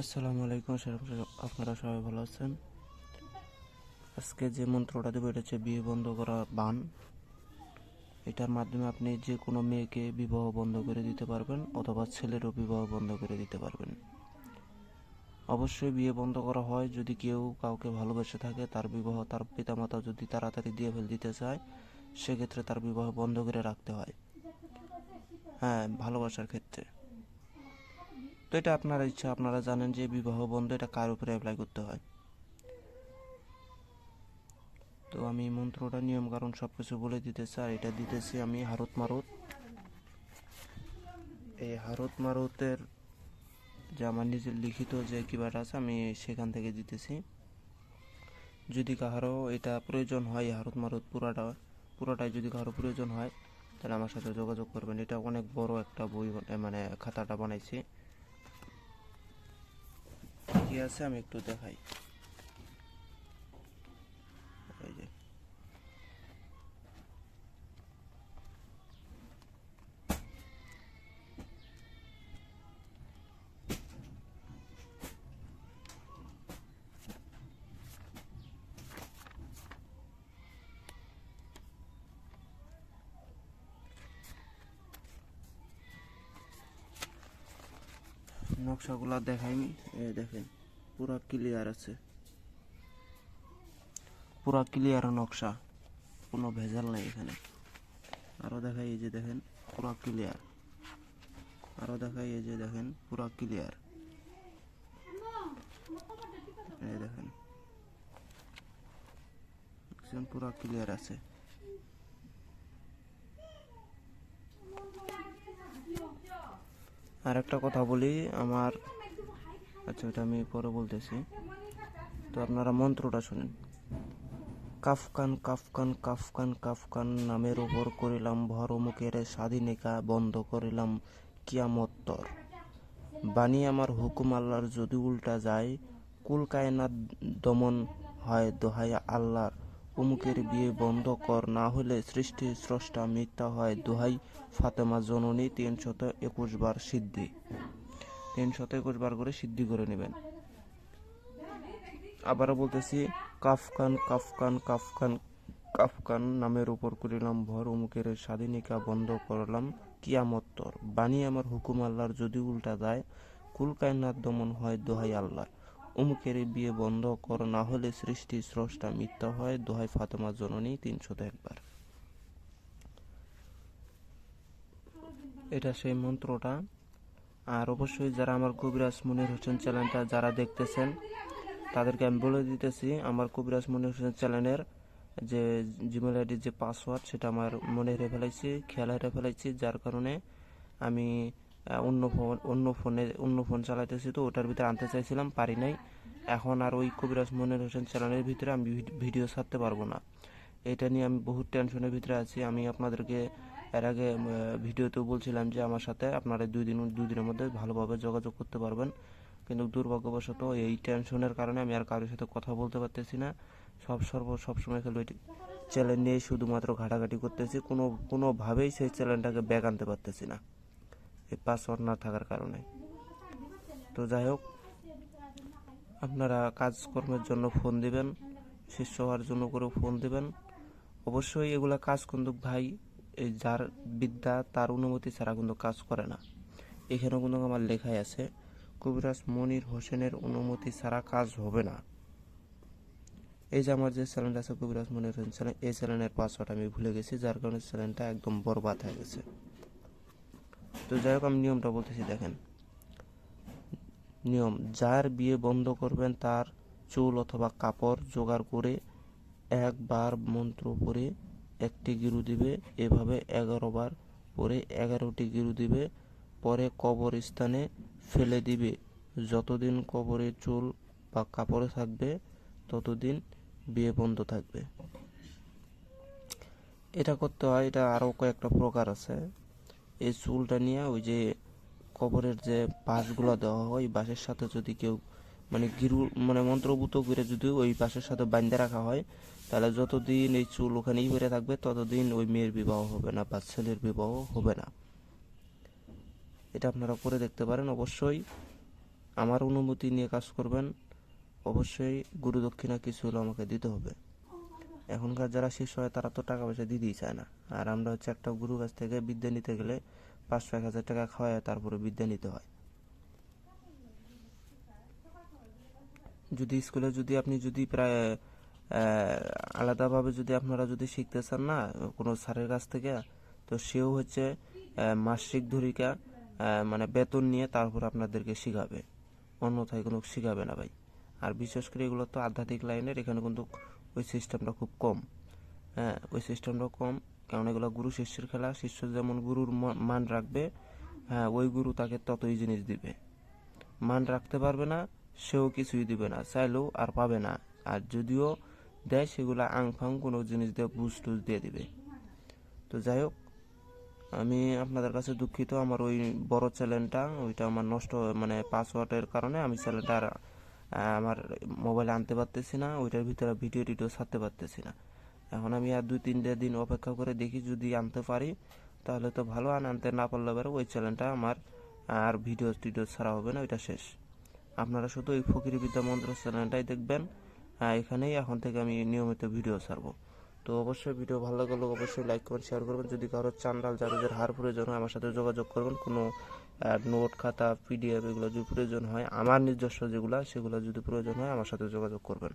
আসসালামু আলাইকুম। আপনারা সবাই ভালো আছেন? আজকে যে মন্ত্রটা দেবো এটা হচ্ছে বিয়ে বন্ধ করা বান। এটার মাধ্যমে আপনি যে কোনো মেয়েকে বিবাহ বন্ধ করে দিতে পারবেন অথবা ছেলেরও বিবাহ বন্ধ করে দিতে পারবেন। অবশ্যই বিয়ে বন্ধ করা হয় যদি কেউ কাউকে ভালোবেসে থাকে, তার বিবাহ তার পিতামাতা যদি তাড়াতাড়ি দিয়ে দিতে চায়, সেক্ষেত্রে তার বিবাহ বন্ধ করে রাখতে হয়। হ্যাঁ, ভালোবাসার ক্ষেত্রে। তো এটা আপনার ইচ্ছা, আপনারা জানেন যে বিবাহ বন্ধ এটা কার উপরে অ্যাপ্লাই করতে হয়। তো আমি মন্ত্রটা নিয়ম কারণ সব কিছু বলে দিতেছি, আর এটা দিতেছি আমি হারত মারুত। এই হারত মারুতের যে আমার নিজের লিখিত যে কিবাটা আছে আমি সেখান থেকে দিতেছি। যদি কাহারও এটা প্রয়োজন হয়, হারত মারুত পুরাটাই যদি কারো প্রয়োজন হয় তাহলে আমার সাথে যোগাযোগ করবেন। এটা অনেক বড় একটা বই, মানে খাতাটা বানাইছি। কি আছে আমি একটু দেখাই। এই যে নকশাগুলা দেখাইনি, এই দেখেন পুরা ক্লিয়ার আছে, পুরা ক্লিয়ার নকশা, কোনো ভেজাল নেই এখানে। আরও দেখাই, এই যে দেখেন পুরা ক্লিয়ার। আরও দেখাই, এই যে দেখেন পুরা ক্লিয়ার। এই দেখেন পুরা ক্লিয়ার আছে। আর একটা কথা বলি আমার, আচ্ছা ওটা আমি পরে বলতেছি। তো আপনারা মন্ত্রটা শুনেন। কাফকান কাফকান কাফকান কাফকান নামের উপর করিলাম ভর, মুখের স্বাধীনিকা বন্ধ করিলাম কিয়ামত্তর। বাণী আমার হুকুম আল্লাহর যদি উল্টা যায়, কুল কায়নাত দমন হয় দোহাই আল্লাহর। অমুকের বিয়ে বন্ধ কর, না হলে সৃষ্টি স্রষ্টা মিথ্যা হয় দোহাই ফাতেমা জননী। 321 বার সিদ্ধি, 321 বার করে সিদ্ধি করে নেবেন। আবারও বলতেছি, কাফকান কাফকান কাফকান কাফকান নামের উপর করিলাম ভর, অমুকের স্বাধীনিকা বন্ধ করলাম কিয়ামত্তর। বাণী আমার হুকুম আল্লাহর যদি উল্টা যায়, কুল কায়নাত দমন হয় দোহাই আল্লাহর। অমুকের বিয়ে বন্ধ কর, না হলে সৃষ্টি স্রষ্টা মিথ্যা হয় দোহাই ফাতেমা জননী। 301 বার। এটা সেই মন্ত্রটা। আর অবশ্যই যারা আমার কবিরাজ মনির হোসেন চ্যানেলটা যারা দেখতেছেন তাদেরকে আমি বলে দিতেছি, আমার কবিরাজ মনির হোসেন চ্যানেলের যে জিমেল আইডির যে পাসওয়ার্ড সেটা আমার মনে হেরে ফেলাইছি, খেয়াল হেরে ফেলাইছি, যার কারণে আমি অন্য ফোন চালাইতেছি, তো ওটার ভিতরে আনতে চাইছিলাম, পারি নাই। এখন আর ওই কবিরাজ মনির হোসেন চ্যানেলের ভিতরে আমি ভিডিও ছাড়তে পারবো না। এটা নিয়ে আমি বহুত টেনশনের ভিতরে আছি। আমি আপনাদেরকে এর আগে ভিডিওতেও বলছিলাম যে আমার সাথে আপনারা দুই দিনের মধ্যে ভালোভাবে যোগাযোগ করতে পারবেন, কিন্তু দুর্ভাগ্যবশত এই টেনশনের কারণে আমি আর কারোর সাথে কথা বলতে পারতেছি না। সবসময় খালি ওই চ্যানেল নিয়ে শুধুমাত্র ঘাটাঘাটি করতেছি, কোনোভাবেই সেই চ্যানেলটাকে ব্যাক আনতে পারতেছি না এই পাসওয়ার্ড না থাকার কারণে। তো যাই হোক, আপনারা কাজকর্মের জন্য ফোন দিবেন, শিষ্য হওয়ার জন্য করে ফোন দিবেন। অবশ্যই এগুলা কাজ কিন্তু ভাই, এই যার বিদ্যা তার অনুমতি ছাড়া কিন্তু কাজ করে না। এখানেও কিন্তু আমার লেখাই আছে, কবিরাজ মনির হোসেনের অনুমতি ছাড়া কাজ হবে না। এই যে আমার যে চ্যানেলটা আছে কবিরাজ মনির হোসেন চ্যানেল, এই চ্যানেলের পাসওয়ার্ড আমি ভুলে গেছি, যার কারণে চ্যানেলটা একদম বরবাদ হয়ে গেছে। তো যাই হোক, আমি নিয়মটা বলতেছি, দেখেন নিয়ম। যার বিয়ে বন্ধ করবেন তার চুল অথবা কাপড় জোগাড় করে একবার মন্ত্র পড়ে 1টি গিরু দিবে, এভাবে 11 বার পরে 11টি গিরু দিবে, পরে কবরস্থানে ফেলে দিবে। যতদিন কবরে চুল বা কাপড়ে থাকবে ততদিন বিয়ে বন্ধ থাকবে। এটা করতে হয়, এটা আরও কয়েকটা প্রকার আছে। এই চুলটা নিয়ে ওই যে কবরের যে বাঁশগুলো দেওয়া হয়, ওই বাঁশের সাথে যদি কেউ মানে গিরু মানে মন্ত্রভূত করে যদি ওই বাঁশের সাথে বাঁধে রাখা হয়, তাহলে যতদিন এই চুল ওখানেই পড়ে থাকবে ততদিন ওই মেয়ের বিবাহ হবে না বা ছেলের বিবাহ হবে না। এটা আপনারা করে দেখতে পারেন। অবশ্যই আমার অনুমতি নিয়ে কাজ করবেন। অবশ্যই গুরু দক্ষিণা কিছু হলেও আমাকে দিতে হবে। এখনকার যারা শিষ্য হয় তারা তো টাকা পয়সা দিতেই চায় না। আর আমরা হচ্ছে একটা গুরু কাছ থেকে বিদ্যা নিতে গেলে 500-1000 টাকা খাওয়ায় তারপরে বিদ্যা নিতে হয়। যদি স্কুলে যদি আপনি যদি প্রায় আলাদাভাবে যদি আপনারা যদি শিখতে চান না কোনো স্যারের কাছ থেকে, তো সেও হচ্ছে মাসিক ধরিকা মানে বেতন নিয়ে তারপর আপনাদেরকে শিখাবে, অন্যথায় কোনো শিখাবে না ভাই। আর বিশেষ করে এগুলো তো আধ্যাত্মিক লাইনের, এখানে কিন্তু ওই সিস্টেমটা খুব কম। হ্যাঁ, ওই সিস্টেমটা কম, কারণ এগুলো গুরু শিষ্যের খেলা। শিষ্য যেমন গুরুর মান রাখবে, হ্যাঁ, ওই গুরু তাকে ততই জিনিস দিবে। মান রাখতে পারবে না, সেও কিছুই দিবে না, চাইলেও আর পাবে না। আর যদিও দেয় সেগুলো আং ফাং কোনো জিনিস দিয়ে বুঝ টুজ দিয়ে দিবে। তো যাই হোক, আমি আপনাদের কাছে দুঃখিত, আমার ওই বড় চ্যানেলটা ওইটা আমার নষ্ট মানে পাসওয়ার্ডের কারণে আমি চ্যানেলটা আর আমার মোবাইলে আনতে পারতেছি না, ওইটার ভিতরে ভিডিও টিডিও ছাড়তে পারতেছি না। এখন আমি আর 2-3 দিন অপেক্ষা করে দেখি, যদি আনতে পারি তাহলে তো ভালো, আর আনতে না পারলে এবার ওই চ্যানেলটা আমার আর ভিডিও টিডিও ছাড়া হবে না, ওইটা শেষ। আপনারা শুধু ওই ফকির বিদ্যা মন্ত্র চ্যানেলটাই দেখবেন। এখানেই এখন থেকে আমি নিয়মিত ভিডিও ছাড়বো। তো অবশ্যই ভিডিও ভালো লাগলে অবশ্যই লাইক করবেন, শেয়ার করবেন। যদি কারো চান্ডাল যাদের হার প্রয়োজন হয় আমার সাথে যোগাযোগ করবেন। কোনো নোট খাতা পিডিএফ এগুলো যদি প্রয়োজন হয়, আমার নিজস্ব যেগুলো সেগুলো যদি প্রয়োজন হয় আমার সাথে যোগাযোগ করবেন।